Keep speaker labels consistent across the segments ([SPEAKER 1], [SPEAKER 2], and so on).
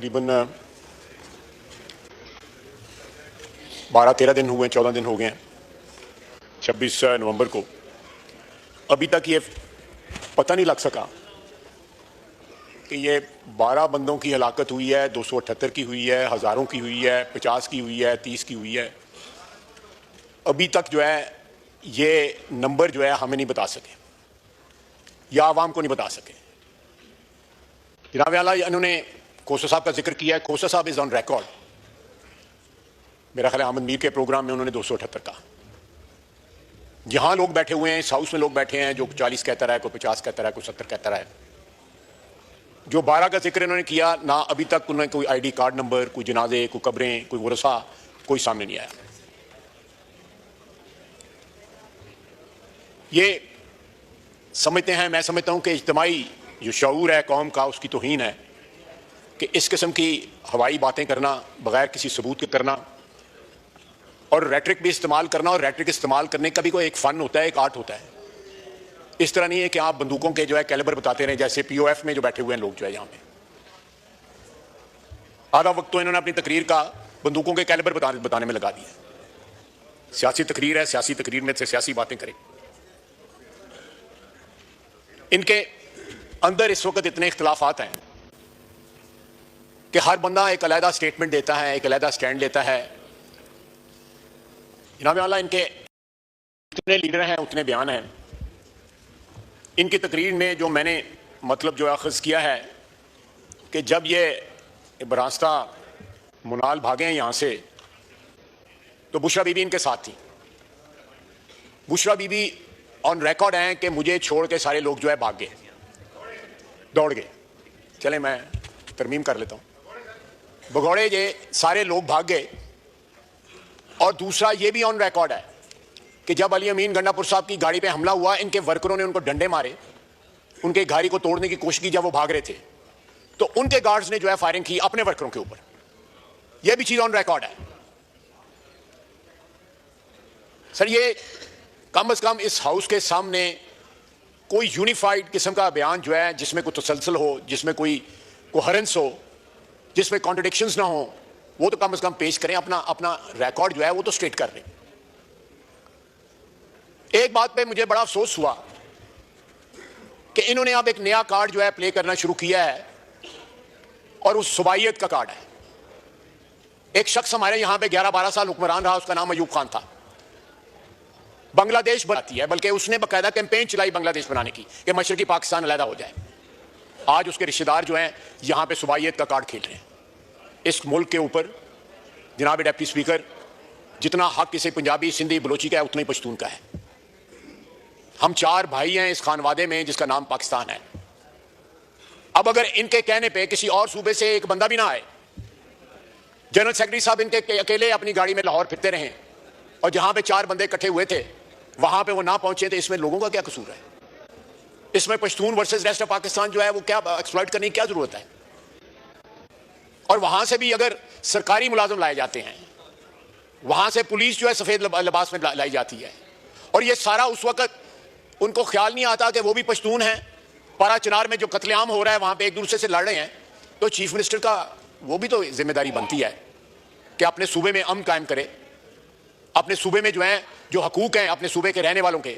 [SPEAKER 1] तकरीबन 12-13 दिन हुए, 14 दिन हो गए हैं 26 नवंबर को। अभी तक ये पता नहीं लग सका कि ये 12 बंदों की हलाकत हुई है, 278 की हुई है, हज़ारों की हुई है, 50 की हुई है, 30 की हुई है। अभी तक जो है ये नंबर जो है हमें नहीं बता सके या आवाम को नहीं बता सके। जनाब आला, इन्होंने खोसा साहब का जिक्र किया है। खोसा साहब इज ऑन रिकॉर्ड, मेरा ख्याल है अहमद मीर के प्रोग्राम में उन्होंने 278 कहा। यहां लोग बैठे हुए हैं, इस हाउस में लोग बैठे हैं जो 40 कहता रहा है, कोई 50 कहता रहा है, कोई 70 कहता रहा है। जो 12 का जिक्र इन्होंने किया ना, अभी तक उन्हें कोई आईडी कार्ड नंबर, कोई जनाजे, कोई कब्रें, कोई वरसा कोई सामने नहीं आया। ये समझते हैं, मैं समझता हूं कि इज्तिमाई जो शऊर है कौम का, उसकी तौहीन है कि इस किस्म की हवाई बातें करना, बगैर किसी सबूत के करना और रेटरिक भी इस्तेमाल करना। और रेटरिक इस्तेमाल करने का भी कोई एक फ़न होता है, एक आर्ट होता है। इस तरह नहीं है कि आप बंदूकों के जो है कैलिबर बताते रहे, जैसे पीओएफ में जो बैठे हुए हैं लोग जो है यहाँ पे। आधा वक्त तो इन्होंने अपनी तकरीर का बंदूकों के कैलिबर बताने में लगा दिया। सियासी तकरीर है, सियासी तकरीर में से सियासी बातें करें। इनके अंदर इस वक्त इतने इख्तलाफात हैं कि हर बंदा एक अलहदा स्टेटमेंट देता है, एक अलहदा स्टैंड लेता है। जनाब आला, इनके जितने लीडर हैं उतने बयान हैं। इनकी तकरीर में जो मैंने मतलब जो अखज़ किया है कि जब ये बरास्ता मुनाल भागे हैं यहाँ से, तो बुशरा बीबी इनके साथ थी। बुशरा बीबी ऑन रिकॉर्ड हैं कि मुझे छोड़ के सारे लोग जो है भाग गए, दौड़ गए। चले मैं तरमीम कर लेता हूँ। भगौड़े ये सारे लोग भाग गए। और दूसरा ये भी ऑन रिकॉर्ड है कि जब अली अमीन गंडापुर साहब की गाड़ी पे हमला हुआ, इनके वर्करों ने उनको डंडे मारे, उनके गाड़ी को तोड़ने की कोशिश की जब वो भाग रहे थे, तो उनके गार्ड्स ने जो है फायरिंग की अपने वर्करों के ऊपर। यह भी चीज ऑन रिकॉर्ड है। सर, ये कम से कम इस हाउस के सामने कोई यूनिफाइड किस्म का बयान जो है, जिसमें कोई तसलसल हो, जिसमें कोई कोहेरेंस हो, जिसमें कॉन्ट्रडिक्शंस ना हो, वो तो कम से कम पेश करें। अपना रिकॉर्ड जो है वो तो स्ट्रेट कर लें। एक बात पे मुझे बड़ा अफसोस हुआ कि इन्होंने अब एक नया कार्ड जो है प्ले करना शुरू किया है, और उस सुबाइयत का कार्ड है। एक शख्स हमारे यहां पे 11-12 साल हुक्मरान रहा, उसका नाम अयूब खान था। बांग्लादेश बनाती है, बल्कि उसने बाकायदा कैंपेन चलाई बांग्लादेश बनाने की कि मशरकी पाकिस्तान अलहदा हो जाए। आज उसके रिश्तेदार जो हैं यहां पे सुबाइयत का कार्ड खेल रहे हैं। इस मुल्क के ऊपर जनाब डिप्टी स्पीकर, जितना हक किसी पंजाबी, सिंधी, बलोची का है, उतना ही पश्तून का है। हम 4 भाई हैं इस खानवादे में जिसका नाम पाकिस्तान है। अब अगर इनके कहने पे किसी और सूबे से एक बंदा भी ना आए, जनरल सेक्रेटरी साहब इनके अकेले अपनी गाड़ी में लाहौर फिरते रहे, और जहां पे 4 बंदे इकट्ठे हुए थे वहां पे वो ना पहुंचे, तो इसमें लोगों का क्या कसूर है? इसमें Pashtun versus rest of Pakistan जो है वो क्या एक्सप्लॉइट करने की क्या जरूरत है? और वहां से भी अगर सरकारी मुलाजिम लाए जाते हैं, वहां से पुलिस जो है सफेद लिबास में लाई जाती है, और ये सारा उस वक्त उनको ख्याल नहीं आता कि वो भी पश्तून हैं। पारा चिनार में जो कत्लेआम हो रहा है, वहां पे एक दूसरे से लड़ रहे हैं, तो चीफ मिनिस्टर का वो भी तो जिम्मेदारी बनती है कि अपने सूबे में अमन कायम करे, अपने सूबे में जो है जो हकूक हैं अपने सूबे के रहने वालों के,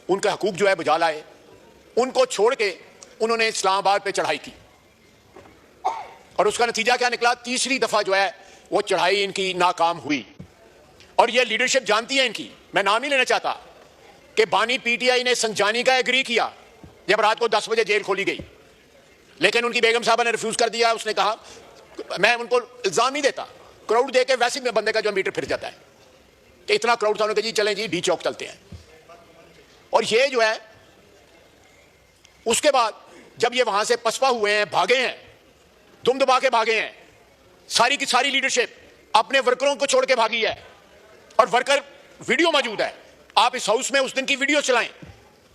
[SPEAKER 1] उनके हकूक जो है बजा लाए। उनको छोड़ के उन्होंने इस्लामाबाद पे चढ़ाई की, और उसका नतीजा क्या निकला? तीसरी दफा जो है वो चढ़ाई इनकी नाकाम हुई। और ये लीडरशिप जानती है इनकी, मैं नाम नहीं लेना चाहता, कि बानी पीटीआई ने संजानी का एग्री किया जब रात को 10 बजे जेल खोली गई, लेकिन उनकी बेगम साहबा ने रिफ्यूज कर दिया। उसने कहा, मैं उनको इल्जाम नहीं देता, क्राउड देके वैसे ही बंदे का जो मीटर फिर जाता है कि इतना क्राउड था, उन्होंने कहा जी चलें जी डी चौक चलते हैं। और ये जो है उसके बाद जब ये वहां से पसपा हुए हैं, भागे हैं, दुम दबा के भागे हैं, सारी की सारी लीडरशिप अपने वर्करों को छोड़ के भागी है। और वर्कर वीडियो मौजूद है, आप इस हाउस में उस दिन की वीडियो चलाएं,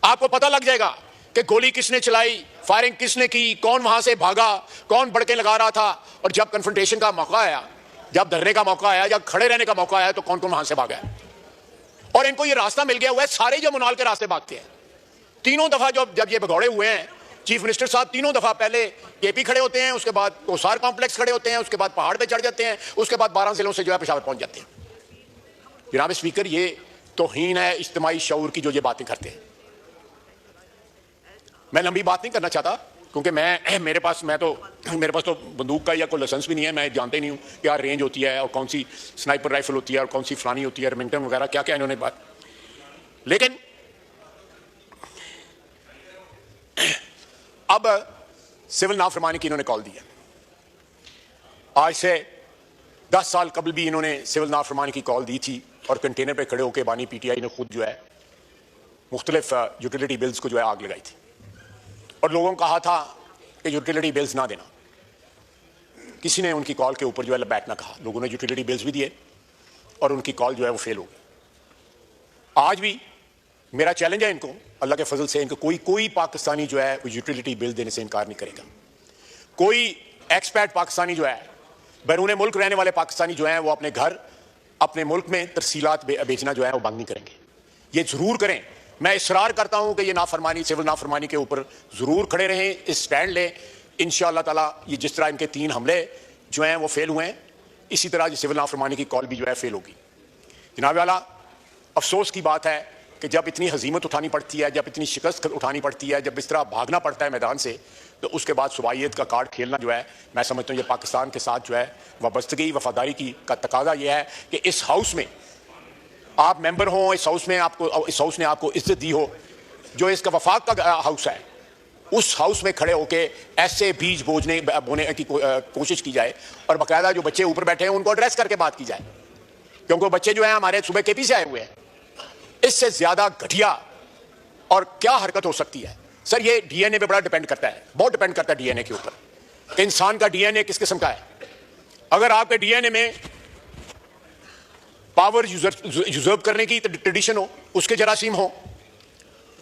[SPEAKER 1] आपको पता लग जाएगा कि गोली किसने चलाई, फायरिंग किसने की, कौन वहां से भागा, कौन बड़के लगा रहा था। और जब कन्फ्रंटेशन का मौका आया, जब धरने का मौका आया, जब खड़े रहने का मौका आया, तो कौन कौन वहां से भागा है। और इनको ये रास्ता मिल गया हुआ है, सारे जो मुनाल के रास्ते भागते हैं। तीनों दफा जब ये भगौड़े हुए हैं, चीफ मिनिस्टर साहब तीनों दफा पहले केपी खड़े होते हैं, उसके बाद कोसार कॉम्प्लेक्स खड़े होते हैं, उसके बाद पहाड़ पे चढ़ जाते हैं, उसके बाद 12 जिलों से जो है पेशावर पहुंच जाते हैं। जनाब स्पीकर, ये तौहीन है इज्तिमाई शऊर की जो ये बातें करते हैं। मैं लंबी बात नहीं करना चाहता क्योंकि मेरे पास तो बंदूक का या कोई लाइसेंस भी नहीं है, मैं जानते नहीं हूँ क्या रेंज होती है और कौन सी स्नाइपर राइफल होती है और कौन सी फलानी होती है, रेमिंगटन वगैरह क्या क्या इन्होंने बात। लेकिन अब सिविल नाफरमानी की इन्होंने कॉल दी है। आज से 10 साल कबल भी इन्होंने सिविल नाफरमानी की कॉल दी थी और कंटेनर पे खड़े होकर बानी पीटीआई ने खुद जो है मुख्तलिफ यूटिलिटी बिल्स को जो है आग लगाई थी और लोगों को कहा था कि यूटिलिटी बिल्स ना देना। किसी ने उनकी कॉल के ऊपर जो है बैठना कहा, लोगों ने यूटिलिटी बिल्स भी दिए और उनकी कॉल जो है वो फेल हो गई। आज भी मेरा चैलेंज है इनको, अल्लाह के फजल से इनको कोई पाकिस्तानी जो है वो यूटिलिटी बिल देने से इनकार नहीं करेगा। कोई एक्सपैट पाकिस्तानी जो है, बैरून मुल्क रहने वाले पाकिस्तानी जो है वो अपने घर अपने मुल्क में तरसीलात बेचना जो है वो बंद नहीं करेंगे। ये जरूर करें। मैं इसरार करता हूं कि ये नाफरमानी, सिविल नाफरमानी के ऊपर जरूर खड़े रहें, इस स्टैंड लें। इंशाअल्लाह ताला ये जिस तरह इनके 3 हमले जो हैं वो फेल हुए हैं, इसी तरह ये सिविल नाफरमानी की कॉल भी जो है फेल होगी। जनाब वाला, अफसोस की बात है कि जब इतनी हजीमत उठानी पड़ती है, जब इतनी शिकस्त उठानी पड़ती है, जब इस तरह भागना पड़ता है मैदान से, तो उसके बाद सुबाहियत का कार्ड खेलना जो है, मैं समझता हूँ ये पाकिस्तान के साथ जो है वाबस्तगी वफादारी की का तकाजा ये है कि इस हाउस में आप मेंबर हो, इस हाउस ने आपको इज्जत दी हो, जो इसका वफाक का हाउस है, उस हाउस में खड़े होकर ऐसे बीज बोने की कोशिश की जाए और बाकायदा जो बच्चे ऊपर बैठे हैं उनको एड्रेस करके बात की जाए, क्योंकि बच्चे जो हैं हमारे सुबह केपी से आए हुए हैं। इससे ज्यादा घटिया और क्या हरकत हो सकती है? सर, ये डीएनए पे बड़ा डिपेंड करता है, बहुत डिपेंड करता है डीएनए के ऊपर कि इंसान का डीएनए किस किस्म का है। अगर आपके डीएनए में पावर यूजर्व करने की ट्रेडिशन हो, उसके जरासीम हो,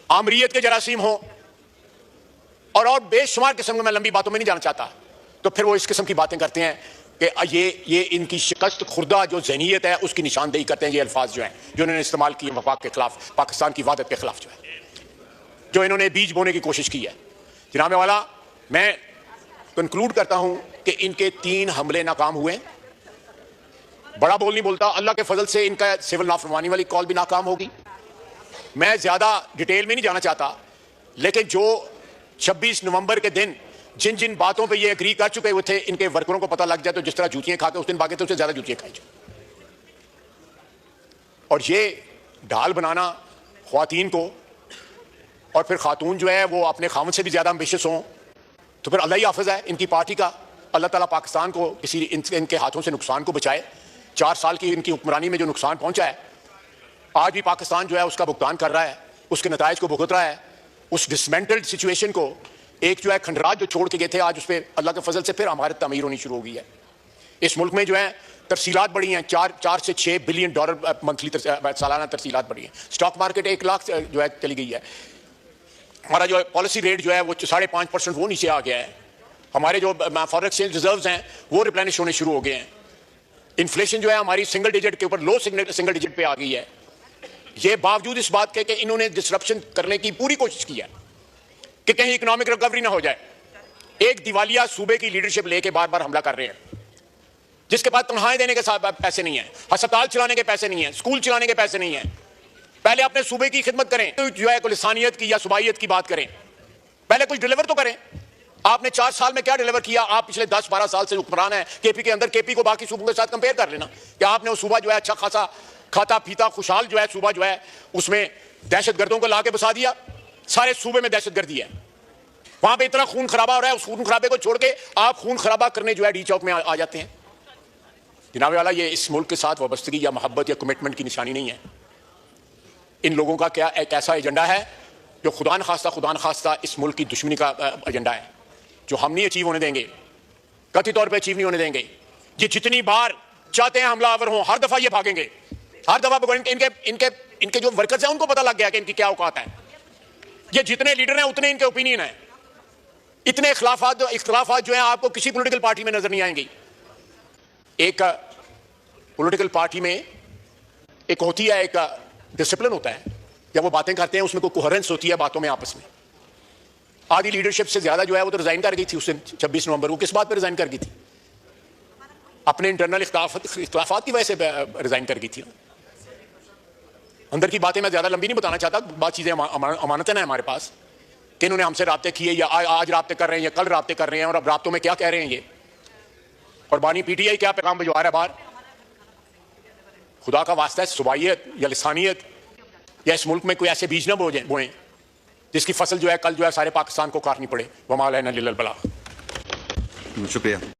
[SPEAKER 1] आमरीयत के जरासीम हो और बेशुमार किस्म के, मैं लंबी बातों में नहीं जाना चाहता, तो फिर वो इस किस्म की बातें करते हैं कि ये इनकी शिकस्त खुर्दा जो ज़हनीयत है उसकी निशानदेही करते हैं। ये अल्फाज जो हैं जो इन्होंने इस्तेमाल किए वफाक के खिलाफ, पाकिस्तान की वादत के खिलाफ जो इन्होंने बीज बोने की कोशिश की है। जनाब वाला, मैं कंक्लूड करता हूं कि इनके 3 हमले नाकाम हुए। बड़ा बोल नहीं बोलता, अल्लाह के फजल से इनका सिविल नाफरमानी वाली कॉल भी नाकाम होगी। मैं ज्यादा डिटेल में नहीं जाना चाहता, लेकिन जो 26 नवंबर के दिन जिन जिन बातों पे ये एग्री कर चुके हुए थे, इनके वर्करों को पता लग जाए तो जिस तरह जूतियां खा के उस दिन भागे थे, उससे ज्यादा जूतियां खाई जाए। और ये ढाल बनाना ख्वातीन को, और फिर खातून जो है वो अपने खामन से भी ज्यादा एम्बिशियस हों, तो फिर अल्लाह ही हाफिज है इनकी पार्टी का। अल्लाह ताला पाकिस्तान को किसी इनके हाथों से नुकसान को बचाए। 4 साल की इनकी हुक्मरानी में जो नुकसान पहुंचा है, आज भी पाकिस्तान जो है उसका भुगतान कर रहा है, उसके नताइज को भुगत रहा है। उस डिसमेंटल्ड सिचुएशन को, एक जो है खंडराज जो छोड़ के गए थे, आज उस पर अल्लाह के फजल से फिर हमारी तमीर होनी शुरू हो गई है। इस मुल्क में जो है तरसीलात बढ़ी हैं, 4 से 6 बिलियन डॉलर मंथली सालाना तरसीलात बढ़ी हैं। स्टॉक मार्केट 1 लाख जो है चली गई है। हमारा जो पॉलिसी रेट जो है वो 5.5% वो नीचे आ गया है। हमारे जो फॉरेन एक्सचेंज रिजर्व्स हैं वो रिप्लेनिश होने शुरू हो गए हैं। इन्फ्लेशन जो है हमारी सिंगल डिजिट के ऊपर, लो सिंगल डिजिट पे आ गई है। ये बावजूद इस बात के कि इन्होंने डिसरप्शन करने की पूरी कोशिश की है कि कहीं इकोनॉमिक रिकवरी ना हो जाए। एक दिवालिया सूबे की लीडरशिप लेके बार बार हमला कर रहे हैं, जिसके पास तनख्वाहें देने के साथ पैसे नहीं है, अस्पताल चलाने के पैसे नहीं है, स्कूल चलाने के पैसे नहीं है। पहले अपने सूबे की खिदमत करें, तो जो है लिसानियत की या सुबाहियत की बात करें, पहले कुछ डिलीवर तो करें। आपने 4 साल में क्या डिलीवर किया? आप पिछले 10-12 साल से हुक्मरान है केपी के अंदर। केपी को बाकी सूबों के साथ कंपेयर कर लेना कि आपने वो सूबा जो है अच्छा खासा खाता पीता खुशहाल जो है सूबा जो है उसमें दहशतगर्दों को ला के बसा दिया। सारे सूबे में दहशतगर्दी है, वहां पे इतना खून खराबा हो रहा है। उस खून खराबे को छोड़ के आप खून खराबा करने जो है डी चौक में आ जाते हैं। जनाब वाला, ये इस मुल्क के साथ वाबस्तगी या मोहब्बत या कमिटमेंट की निशानी नहीं है। इन लोगों का क्या एक ऐसा एजेंडा है जो खुदा न खास्ता इस मुल्क की दुश्मनी का एजेंडा है, जो हम नहीं अचीव होने देंगे, कथित तौर पे अचीव नहीं होने देंगे। ये जितनी बार चाहते हैं हमलावर हों, हर दफा ये भागेंगे, हर दफा। इनके जो वर्कर्स हैं उनको पता लग गया कि इनकी क्या औकात है। ये जितने लीडर हैं उतने इनके ओपिनियन है। इतने इख्तलाफात जो हैं आपको किसी पॉलिटिकल पार्टी में नजर नहीं आएंगी। एक पॉलिटिकल पार्टी में एक होती है, एक डिसिप्लिन होता है, जब वो बातें करते हैं उसमें कोई कोहेरेंस होती है बातों में आपस में। आधी लीडरशिप से ज्यादा जो है वो तो रिजाइन कर गई थी उस दिन 26 नवंबर को। किस बात पर रिजाइन कर गई थी? अपने इंटरनल इख्तिलाफात की वजह से रिजाइन कर गई थी। अंदर की बातें मैं ज्यादा लंबी नहीं बताना चाहता, बात चीजें अमानतन है हमारे पास कि इन्होंने हमसे राब्ते किए या आज राब्ते कर रहे हैं या कल राब्ते कर रहे हैं, और अब राब्तों में क्या कह रहे हैं ये, और बानी पीटीआई क्या पैगाम भिजवा रहा है बाहर। खुदा का वास्ता है, सुबाइयत या लिसानियत या इस मुल्क में कोई ऐसे बीज न बोएं जिसकी फसल जो है कल जो है सारे पाकिस्तान को काटनी पड़े। वमा अलैना इल्लल बलाग।
[SPEAKER 2] शुक्रिया।